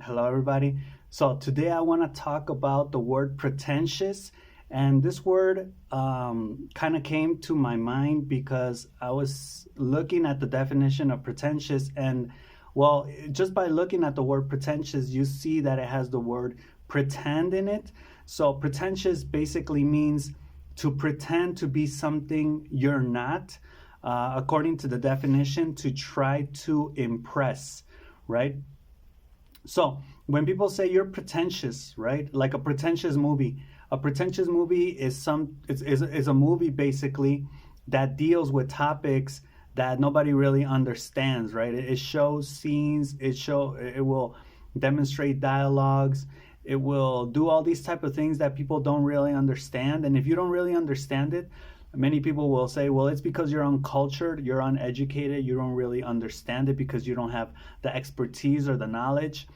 Hello, everybody. So today I want to talk about the word pretentious. And this word kind of came to my mind because I was looking at the definition of pretentious. And well, just by looking at the word pretentious, you see that it has the word pretend in it. So pretentious basically means to pretend to be something you're not, according to the definition, to try to impress, right? So when people say you're pretentious, right? Like a pretentious movie is a movie basically that deals with topics that nobody really understands, right? It shows scenes, it will demonstrate dialogues, it will do all these type of things that people don't really understand. And if you don't really understand it, many people will say, well, it's because you're uncultured, you're uneducated, you don't really understand it because you don't have the expertise or the knowledge.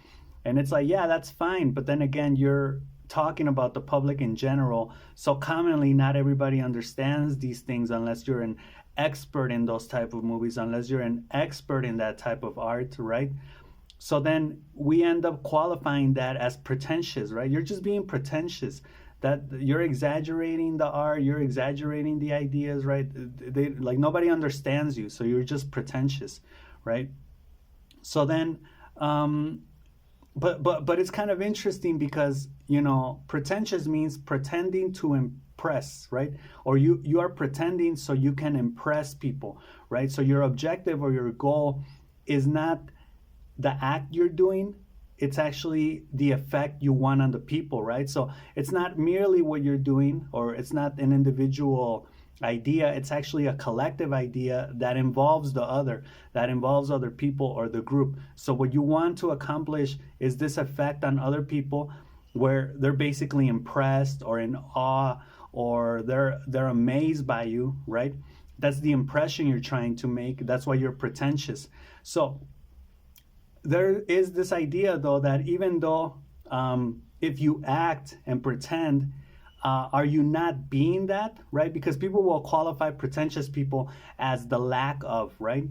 And it's like, yeah, that's fine. But then again, you're talking about the public in general. So commonly, not everybody understands these things unless you're an expert in those type of movies, unless you're an expert in that type of art, right? So then we end up qualifying that as pretentious, right? You're just being pretentious. That you're exaggerating the art, you're exaggerating the ideas, right? They like nobody understands you, so you're just pretentious, right? So then, but it's kind of interesting because pretentious means pretending to impress, right? Or you are pretending so you can impress people, right? So your objective or your goal is not the act you're doing, it's actually the effect you want on the people, right? So it's not merely what you're doing, or it's not an individual idea, it's actually a collective idea that involves that involves other people or the group. So what you want to accomplish is this effect on other people where they're basically impressed or in awe, or they're amazed by you, right? That's the impression you're trying to make. That's why you're pretentious. So there is this idea, though, that even though if you act and pretend, are you not being that, right? Because people will qualify pretentious people as the lack of, right?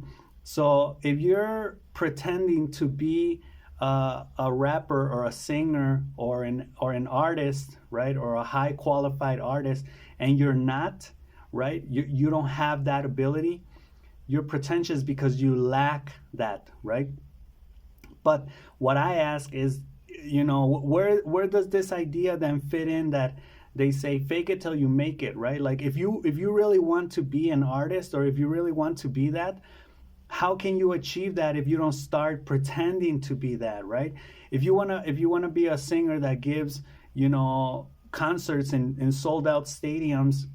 So if you're pretending to be a rapper or a singer or an artist, right, or a high qualified artist, and you're not, right, you don't have that ability, you're pretentious because you lack that, right? But what I ask is, where does this idea then fit in that they say fake it till you make it, right? Like if you really want to be an artist, or if you really want to be that, how can you achieve that if you don't start pretending to be that, right? If you wanna be a singer that gives, concerts in sold out stadiums,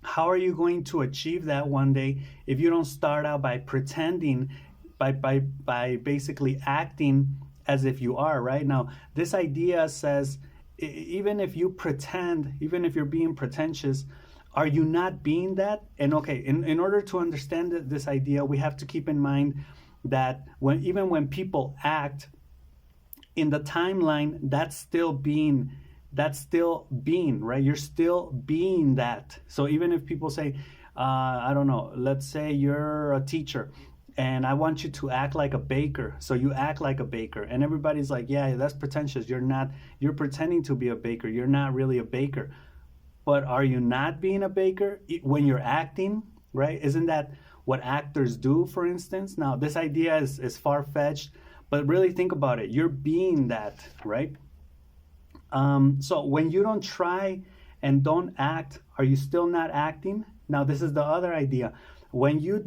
how are you going to achieve that one day if you don't start out by pretending, by basically acting as if you are, right? Now, this idea says even if you pretend, even if you're being pretentious, are you not being that? And okay, in order to understand this idea, we have to keep in mind that even when people act in the timeline, that's still being, right? You're still being that. So even if people say, I don't know, let's say you're a teacher and I want you to act like a baker. So you act like a baker and everybody's like, yeah, that's pretentious. You're pretending to be a baker. You're not really a baker. But are you not being a baker when you're acting, right? Isn't that what actors do, for instance? Now, this idea is far-fetched, but really think about it. You're being that, right? So when you don't try and don't act, are you still not acting? Now, this is the other idea. When you're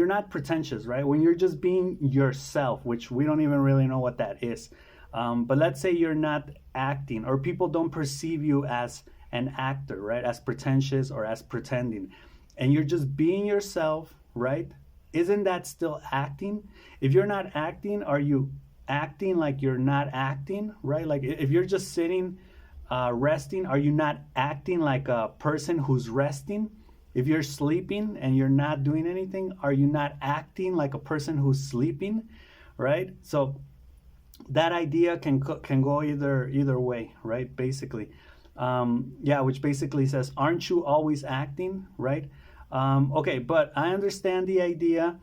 not pretentious, right? When you're just being yourself, which we don't even really know what that is. But let's say you're not acting, or people don't perceive you as an actor, right? As pretentious or as pretending. And you're just being yourself, right? Isn't that still acting? If you're not acting, are you acting like you're not acting, right? Like if you're just sitting, resting, are you not acting like a person who's resting? If you're sleeping and you're not doing anything, are you not acting like a person who's sleeping, right? So that idea can go either way, right? Basically, which basically says, aren't you always acting, right? Okay, but I understand the idea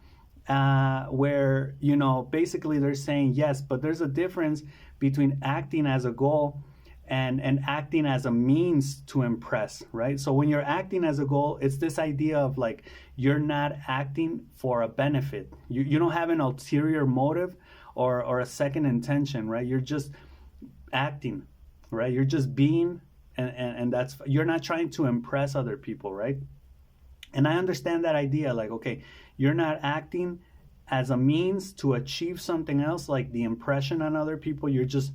where, you know, basically they're saying yes, but there's a difference between acting as a goal and acting as a means to impress, right? So when you're acting as a goal, it's this idea of like you're not acting for a benefit. You don't have an ulterior motive or a second intention, right? You're just acting, right? You're just being, and that's, you're not trying to impress other people, right? And I understand that idea, like, okay, you're not acting as a means to achieve something else, like the impression on other people. You're just,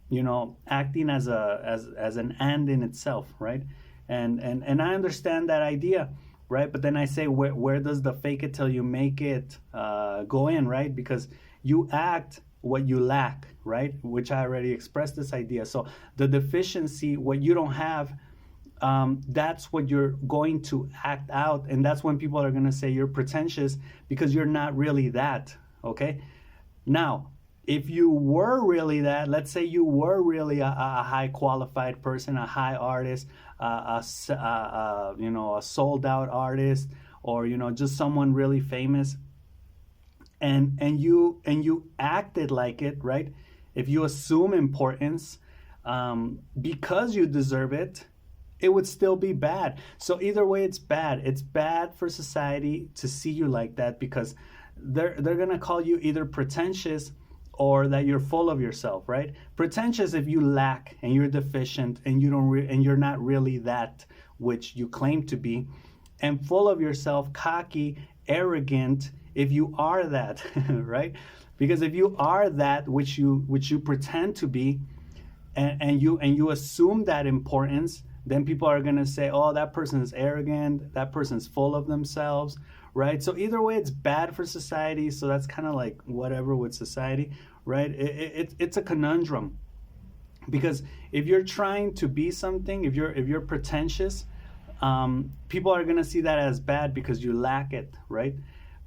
you know, acting as as an end in itself, right? And I understand that idea, right? But then I say, where does the fake it till you make it go in, right? Because you act what you lack, right? Which I already expressed this idea. So the deficiency, what you don't have, that's what you're going to act out. And that's when people are going to say you're pretentious, because you're not really that. Okay. Now, if you were really that, let's say you were really a high qualified person, a high artist, you know, a sold out artist, or, you know, just someone really famous, and you acted like it, right? If you assume importance because you deserve it, it would still be bad. So either way, it's bad. It's bad for society to see you like that, because they're gonna call you either pretentious or that you're full of yourself, right? Pretentious if you lack and you're deficient and you don't and you're not really that which you claim to be, and full of yourself, cocky, arrogant if you are that, right? Because if you are that which you pretend to be, and you assume that importance, then people are going to say, oh, that person is arrogant, that person's full of themselves, right? So either way, it's bad for society. So that's kind of like whatever with society, right? It's a conundrum, because if you're trying to be something, if you're pretentious, people are going to see that as bad because you lack it, right?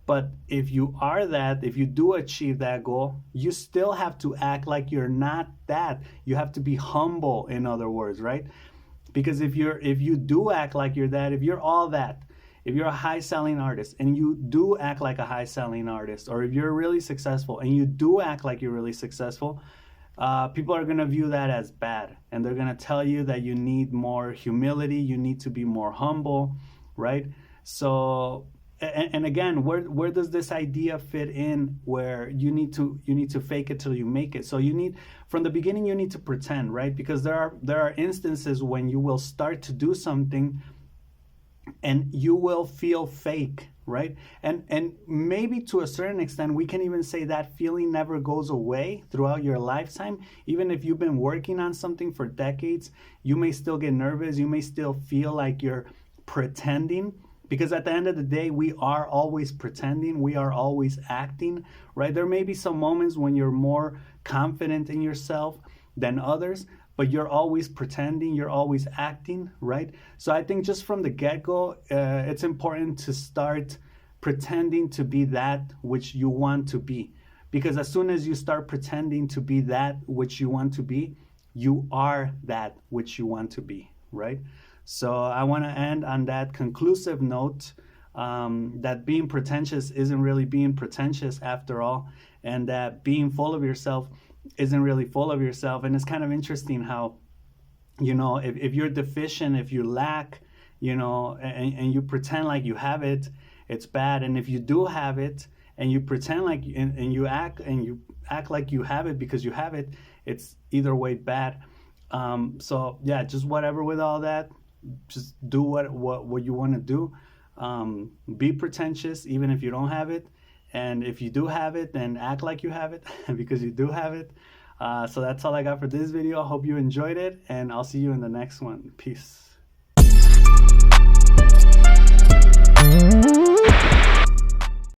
But if you are that, if you do achieve that goal, you still have to act like you're not that. You have to be humble, in other words, right? Because if you do act like you're that, if you're all that, if you're a high selling artist and you do act like a high selling artist, or if you're really successful and you do act like you're really successful, people are going to view that as bad. And they're going to tell you that you need more humility, you need to be more humble, right? So, and again, where does this idea fit in, where you need to fake it till you make it? So you need, from the beginning, you need to pretend, right? Because there are instances when you will start to do something and you will feel fake, right? And maybe to a certain extent, we can even say that feeling never goes away throughout your lifetime. Even if you've been working on something for decades, you may still get nervous, you may still feel like you're pretending. Because at the end of the day, we are always pretending, we are always acting, right? There may be some moments when you're more confident in yourself than others, but you're always pretending, you're always acting, right? So I think just from the get-go, it's important to start pretending to be that which you want to be. Because as soon as you start pretending to be that which you want to be, you are that which you want to be, right? So I want to end on that conclusive note, that being pretentious isn't really being pretentious after all, and that being full of yourself isn't really full of yourself. And it's kind of interesting how, you know, if you're deficient, if you lack, you know, and you pretend like you have it, it's bad. And if you do have it and you pretend like, and you act like you have it because you have it, it's either way bad. So yeah, just whatever with all that. Just do what you want to do. Be pretentious even if you don't have it, and if you do have it, then act like you have it because you do have it. So that's all I got for this video. I hope you enjoyed it, and I'll see you in the next one. Peace.